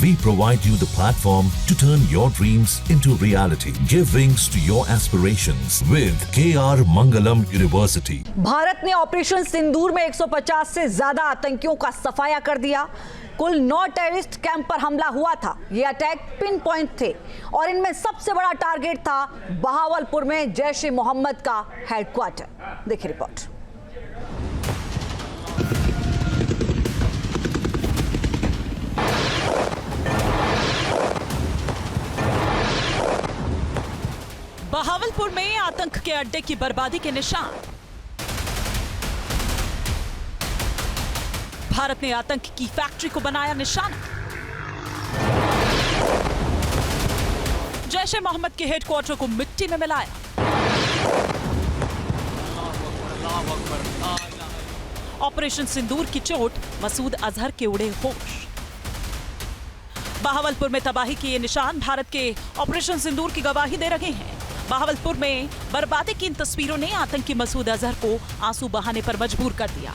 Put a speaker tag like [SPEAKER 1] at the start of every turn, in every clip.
[SPEAKER 1] We provide you the platform to turn your dreams into reality. Give wings to your aspirations with KR Mangalam University.
[SPEAKER 2] Bharat ने operation सिंदूर में 150 से ज्यादा आतंकियों का सफाया कर दिया। कुल 9 टेररिस्ट कैंप पर हमला हुआ था। ये अटैक पिन पॉइंट थे और इनमें सबसे बड़ा टारगेट था बहावलपुर में जैश ए मोहम्मद का हेडक्वार्टर। देखिए रिपोर्ट।
[SPEAKER 3] बहावलपुर में आतंक के अड्डे की बर्बादी के निशान। भारत ने आतंक की फैक्ट्री को बनाया निशाना। जैश ए मोहम्मद के हेडक्वार्टर को मिट्टी में मिलाया। ऑपरेशन सिंदूर की चोट, मसूद अजहर के उड़े होश। बहावलपुर में तबाही के ये निशान भारत के ऑपरेशन सिंदूर की गवाही दे रहे हैं। बहावलपुर में बर्बादी की इन तस्वीरों ने आतंकी मसूद अजहर को आंसू बहाने पर मजबूर कर दिया।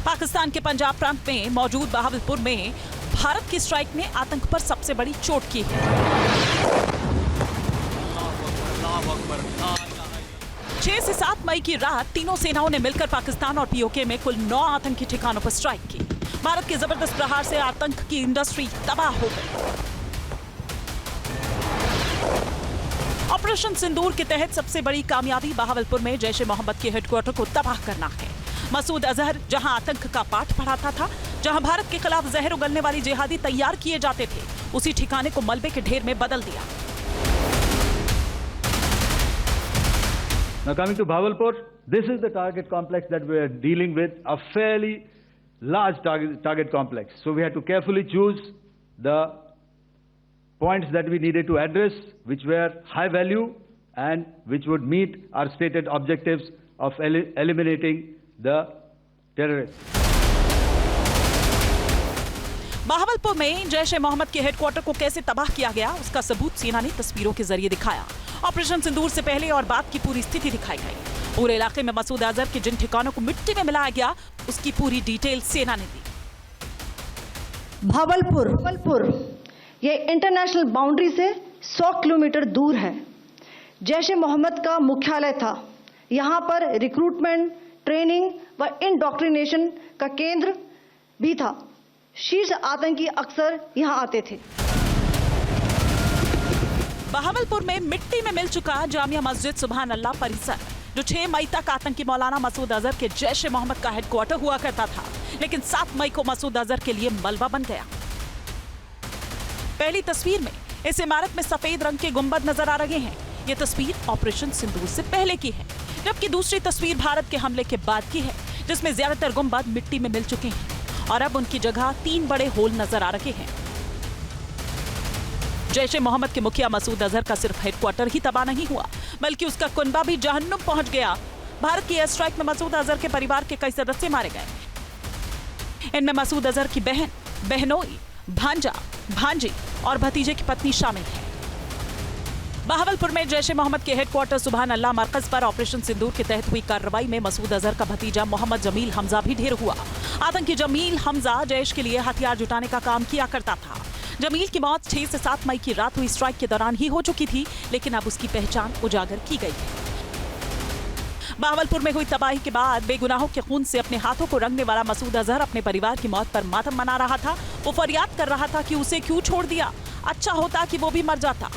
[SPEAKER 3] पाकिस्तान के पंजाब प्रांत में मौजूद बहावलपुर में भारत की स्ट्राइक ने आतंक पर सबसे बड़ी चोट की है। 6 से 7 मई की रात तीनों सेनाओं ने मिलकर पाकिस्तान और पीओके में कुल 9 आतंकी ठिकानों पर स्ट्राइक की। भारत के जबरदस्त प्रहार से आतंक की इंडस्ट्री तबाह हो गई। ऑपरेशन सिंदूर के तहत सबसे बड़ी कामयाबी बहावलपुर में जैश ए मोहम्मद के हेडक्वार्टर को तबाह करना है। मसूद अजहर जहां आतंक का पाठ पढ़ाता था, जहां भारत के खिलाफ जहर उगलने वाली जिहादी तैयार किए जाते थे, उसी ठिकाने को मलबे के ढेर में बदल दिया।
[SPEAKER 4] Now coming to Bhavalpur, this is the target complex that we are dealing with, a fairly large target complex. So we had to carefully choose the points that we needed to address, which were high value and which would meet our stated objectives of eliminating the terrorists.
[SPEAKER 3] Bahawalpur में जैश ए मोहम्मद के headquarter को कैसे तबाह किया गया, उसका सबूत सेना ने तस्वीरों के जरिए दिखाया। ऑपरेशन सिंदूर से पहले और बाद की पूरी स्थिति दिखाई गई। पूरे इलाके में मसूद अजहर के जिन ठिकानों को मिट्टी में मिलाया गया, उसकी पूरी डिटेल सेना ने दी।
[SPEAKER 5] भावलपुर ये इंटरनेशनल बाउंड्री से 100 किलोमीटर दूर है। जैश ए मोहम्मद का मुख्यालय था। यहाँ पर रिक्रूटमेंट, ट्रेनिंग व इंडॉक्ट्रिनेशन का केंद्र भी था। शीर्ष आतंकी अक्सर यहाँ आते थे।
[SPEAKER 3] बहावलपुर में मिट्टी में मिल चुका जामिया मस्जिद सुभान अल्लाह परिसर, जो 6 मई तक आतंकी मौलाना मसूद अजहर के जैश ए मोहम्मद का हेडक्वार्टर हुआ करता था, लेकिन 7 मई को मसूद अजहर के लिए मलबा बन गया। पहली तस्वीर में इस इमारत में सफेद रंग के गुंबद नजर आ रहे हैं। ये तस्वीर ऑपरेशन सिंदूर से पहले की है, जबकि दूसरी तस्वीर भारत के हमले के बाद की है, जिसमें ज्यादातर गुंबद मिट्टी में मिल चुके हैं और अब उनकी जगह 3 बड़े होल नजर आ रहे हैं। जैश ए मोहम्मद के मुखिया मसूद अजहर का सिर्फ हेडक्वार्टर ही तबाह नहीं हुआ, बल्कि उसका कुनबा भी जहन्नुम पहुंच गया। भारत की एयर स्ट्राइक में मसूद अजहर के परिवार के कई सदस्य मारे गए। इनमें मसूद अजहर की बहन, बहनोई, भांजा, भांजी और भतीजे की पत्नी शामिल है। बहावलपुर में जैश ए मोहम्मद के हेडक्वार्टर सुभान अल्लाह मरकज पर ऑपरेशन सिंदूर के तहत हुई कार्रवाई में मसूद अजहर का भतीजा मोहम्मद जमील हमजा भी ढेर हुआ। आतंकी जमील हमजा जैश के लिए हथियार जुटाने का काम किया करता था। जमील की मौत 6 से 7 मई की रात हुई स्ट्राइक के दौरान ही हो चुकी थी, लेकिन अब उसकी पहचान उजागर की गई है। बहावलपुर में हुई तबाही के बाद बेगुनाहों के खून से अपने हाथों को रंगने वाला मसूद अजहर अपने परिवार की मौत पर मातम मना रहा था। वो फरियाद कर रहा था कि उसे क्यों छोड़ दिया, अच्छा होता कि वो भी मर जाता।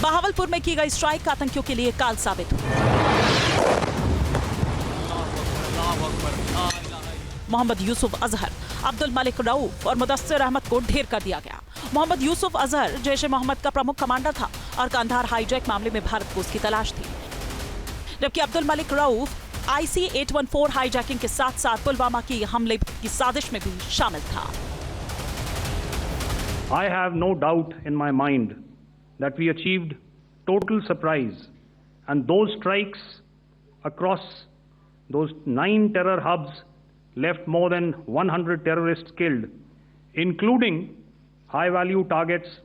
[SPEAKER 3] बहावलपुर में की गई स्ट्राइक आतंकियों के लिए काल साबित हुई। मोहम्मद यूसुफ अजहर, अब्दुल मलिक रऊफ और मुदस्सिर अहमद को ढेर कर दिया गया। मोहम्मद यूसुफ अजहर जैश ए मोहम्मद का प्रमुख कमांडर था और कांधार हाईजैक मामले में भारत को उसकी तलाश थी, जबकि अब्दुल मलिक रऊफ IC-814 हाईजैकिंग के साथ साथ पुलवामा की हमले की साजिश में भी शामिल था।
[SPEAKER 6] I have no doubt in my mind that we achieved total surprise, and those strikes across those 9 terror hubs left more than 100 terrorists killed, including high-value targets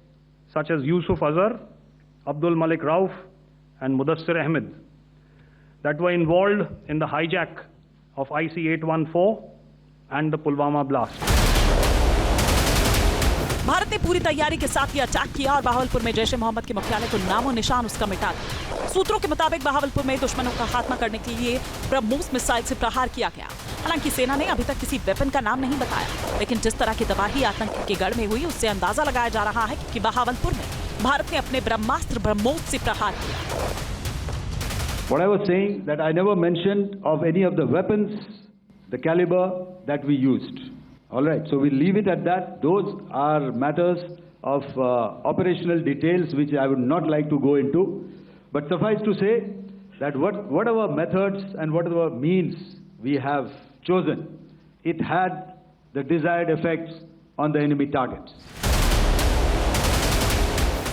[SPEAKER 6] such as Yusuf Azhar, Abdul Malik Rauf, and Mudassir Ahmed that were involved in the hijack of IC-814 and the Pulwama blast.
[SPEAKER 3] ने पूरी तैयारी के साथ ये attack किया और बहावलपुर में जैश ए मोहम्मद के मुख्यालय को नामो निशान उसका मिटा दिया। सूत्रों के मुताबिक बहावलपुर में दुश्मनों का खात्मा करने के लिए ब्रह्मोस मिसाइल से प्रहार किया गया। हालांकि सेना ने अभी तक किसी वेपन का नाम नहीं बताया, लेकिन जिस तरह की तबाही आतंक के गढ़ में हुई उससे अंदाजा लगाया जा रहा है कि बहावलपुर में भारत ने अपने ब्रह्मास्त्र ब्रह्मोस से प्रहार किया।
[SPEAKER 4] What I was saying that I never mentioned of any of the weapons, the caliber that we used. All right, so we leave it at that. Those are matters of operational details which I would not like to go into. But suffice to say that whatever methods and whatever means we have chosen, it had the desired effects on the enemy targets.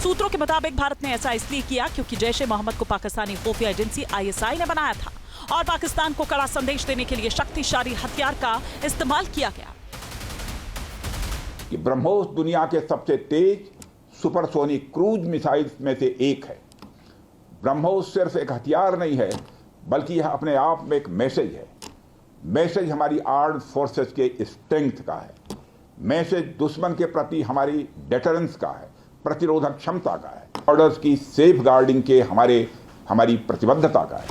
[SPEAKER 3] सूत्रों के मुताबिक भारत ने ऐसा इसलिए किया क्योंकि जैश ए मोहम्मद को पाकिस्तानी खुफिया एजेंसी ISI ने बनाया था और पाकिस्तान को कड़ा संदेश देने के लिए शक्तिशाली हथियार का इस्तेमाल किया गया।
[SPEAKER 7] कि ब्रह्मोस दुनिया के सबसे तेज सुपरसोनिक क्रूज मिसाइल्स में से एक है। ब्रह्मोस सिर्फ एक हथियार नहीं है, बल्कि यह अपने आप में एक मैसेज है। मैसेज हमारी आर्म्ड फोर्सेस के स्ट्रेंथ का है। मैसेज दुश्मन के प्रति हमारी डेटरेंस का है, प्रतिरोधक क्षमता का है, बॉर्डर्स की सेफ गार्डिंग के हमारी प्रतिबद्धता का है।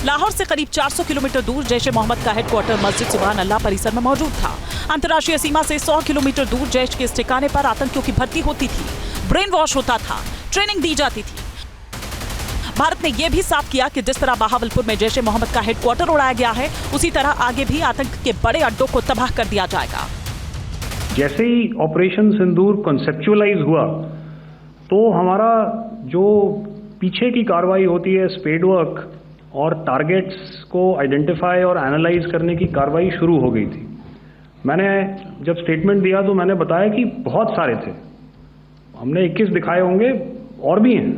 [SPEAKER 3] लाहौर से करीब 400 किलोमीटर दूर जैश ए मोहम्मद का हेडक्वार्टर मस्जिद सुभान अल्लाह परिसर में मौजूद था। अंतर्राष्ट्रीय सीमा से 100 किलोमीटर दूर जैश के इस ठिकाने पर आतंकियों की भर्ती होती थी, ब्रेन वॉश होता था, ट्रेनिंग दी जाती थी। भारत ने यह भी साफ किया कि जिस तरह बहावलपुर में जैश ए मोहम्मद का हेडक्वार्टर उड़ाया गया है, उसी तरह आगे भी आतंक के बड़े अड्डों को तबाह कर दिया जाएगा।
[SPEAKER 6] जैसे ही ऑपरेशन सिंदूर कॉन्सेप्चुअलाइज हुआ तो हमारा जो पीछे की कार्रवाई होती है, स्पेड वर्क और टारगेट्स को आइडेंटिफाई और एनालाइज करने की कार्रवाई शुरू हो गई थी। मैंने जब स्टेटमेंट दिया तो मैंने बताया कि बहुत सारे थे, हमने 21 दिखाए होंगे और भी हैं,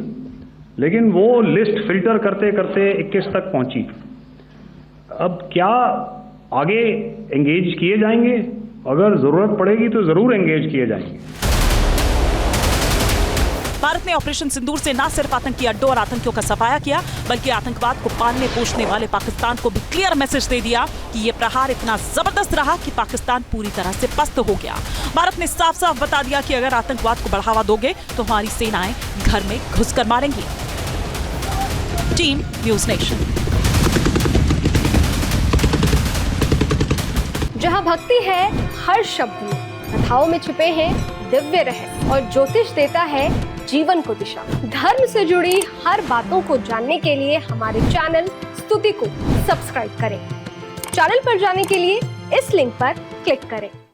[SPEAKER 6] लेकिन वो लिस्ट फिल्टर करते करते 21 तक पहुंची। अब क्या आगे एंगेज किए जाएंगे? अगर जरूरत पड़ेगी तो जरूर एंगेज किए जाएंगे।
[SPEAKER 3] भारत ने ऑपरेशन सिंदूर से न सिर्फ आतंकी अड्डों और आतंकियों का सफाया किया, बल्कि आतंकवाद को पालने पोषने वाले पाकिस्तान को भी क्लियर मैसेज दे दिया कि ये प्रहार इतना जबरदस्त रहा कि पाकिस्तान पूरी तरह से पस्त हो गया। भारत ने साफ साफ बता दिया कि अगर आतंकवाद को बढ़ावा दोगे तो हमारी सेनाएं घर में घुसकर मारेंगी। Team news nation.
[SPEAKER 8] जहाँ भक्ति है हर शब्द में, कथाओं में छुपे हैं दिव्य रहस्य और ज्योतिष देता है जीवन को दिशा। धर्म से जुड़ी हर बातों को जानने के लिए हमारे चैनल स्तुति को सब्सक्राइब करें। चैनल पर जाने के लिए इस लिंक पर क्लिक करें।